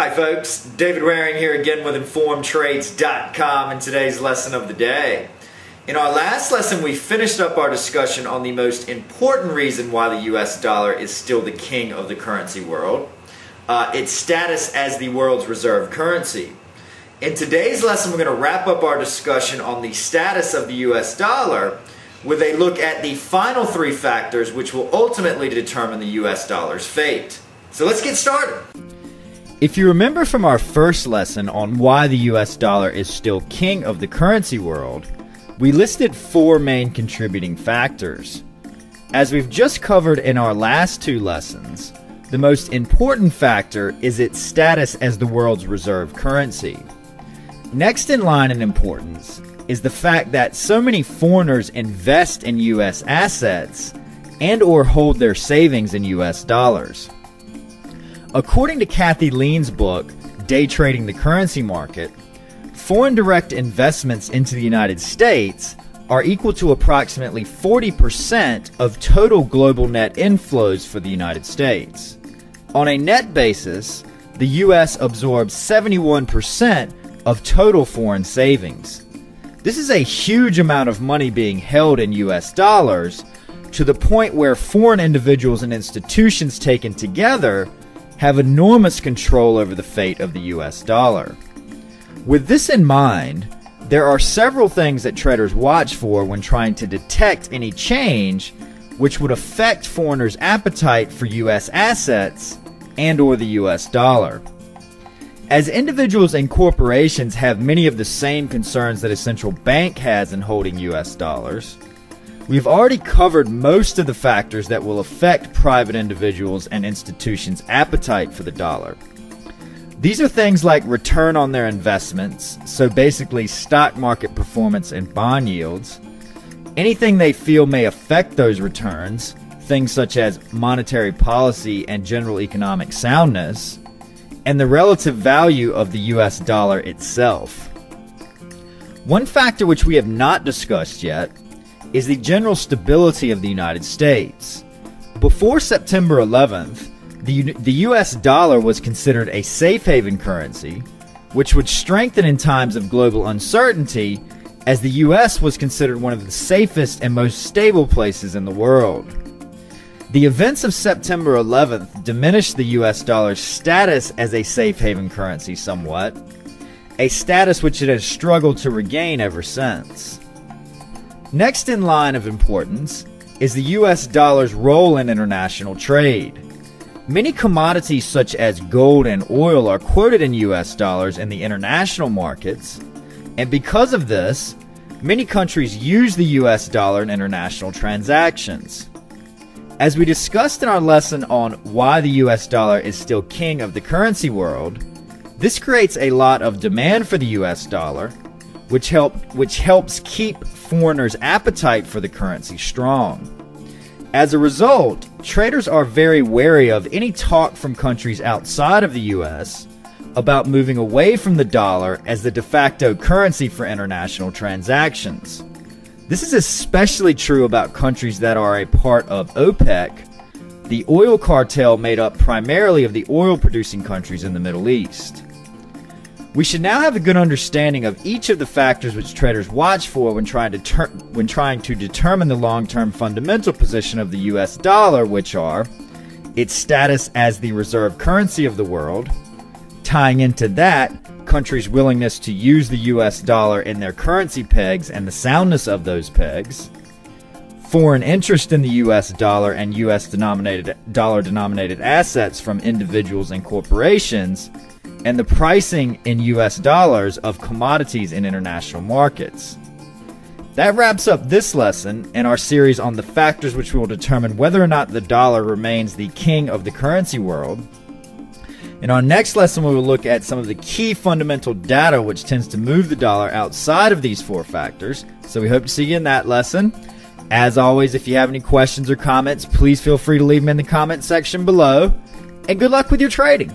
Hi folks, David Waring here again with InformedTrades.com and today's lesson of the day. In our last lesson we finished up our discussion on the most important reason why the US dollar is still the king of the currency world, its status as the world's reserve currency. In today's lesson we're going to wrap up our discussion on the status of the US dollar with a look at the final three factors which will ultimately determine the US dollar's fate. So let's get started. If you remember from our first lesson on why the US dollar is still king of the currency world, we listed four main contributing factors. As we've just covered in our last two lessons, the most important factor is its status as the world's reserve currency. Next in line in importance is the fact that so many foreigners invest in US assets and/or hold their savings in US dollars. According to Kathy Lean's book, Day Trading the Currency Market, foreign direct investments into the United States are equal to approximately 40% of total global net inflows for the United States. On a net basis, the U.S. absorbs 71% of total foreign savings. This is a huge amount of money being held in U.S. dollars, to the point where foreign individuals and institutions taken together have enormous control over the fate of the US dollar. With this in mind, there are several things that traders watch for when trying to detect any change which would affect foreigners' appetite for US assets and/or the US dollar. As individuals and corporations have many of the same concerns that a central bank has in holding US dollars, we've already covered most of the factors that will affect private individuals and institutions' appetite for the dollar. These are things like return on their investments, so basically stock market performance and bond yields, anything they feel may affect those returns, things such as monetary policy and general economic soundness, and the relative value of the US dollar itself. One factor which we have not discussed yet is the general stability of the United States. Before September 11th, the US dollar was considered a safe haven currency, which would strengthen in times of global uncertainty, as the US was considered one of the safest and most stable places in the world. The events of September 11th diminished the US dollar's status as a safe haven currency somewhat, a status which it has struggled to regain ever since. Next in line of importance is the US dollar's role in international trade. Many commodities such as gold and oil are quoted in US dollars in the international markets, and because of this, many countries use the US dollar in international transactions. As we discussed in our lesson on why the US dollar is still king of the currency world, this creates a lot of demand for the US dollar, which helps keep foreigners' appetite for the currency strong. As a result, traders are very wary of any talk from countries outside of the US about moving away from the dollar as the de facto currency for international transactions. This is especially true about countries that are a part of OPEC, the oil cartel made up primarily of the oil-producing countries in the Middle East. We should now have a good understanding of each of the factors which traders watch for when trying to determine the long-term fundamental position of the US dollar, which are its status as the reserve currency of the world, tying into that, countries' willingness to use the US dollar in their currency pegs and the soundness of those pegs, foreign interest in the US dollar and US dollar-denominated assets from individuals and corporations, and the pricing in US dollars of commodities in international markets. That wraps up this lesson in our series on the factors which will determine whether or not the dollar remains the king of the currency world. In our next lesson, we will look at some of the key fundamental data which tends to move the dollar outside of these four factors. So we hope to see you in that lesson. As always, if you have any questions or comments, please feel free to leave them in the comment section below. And good luck with your trading!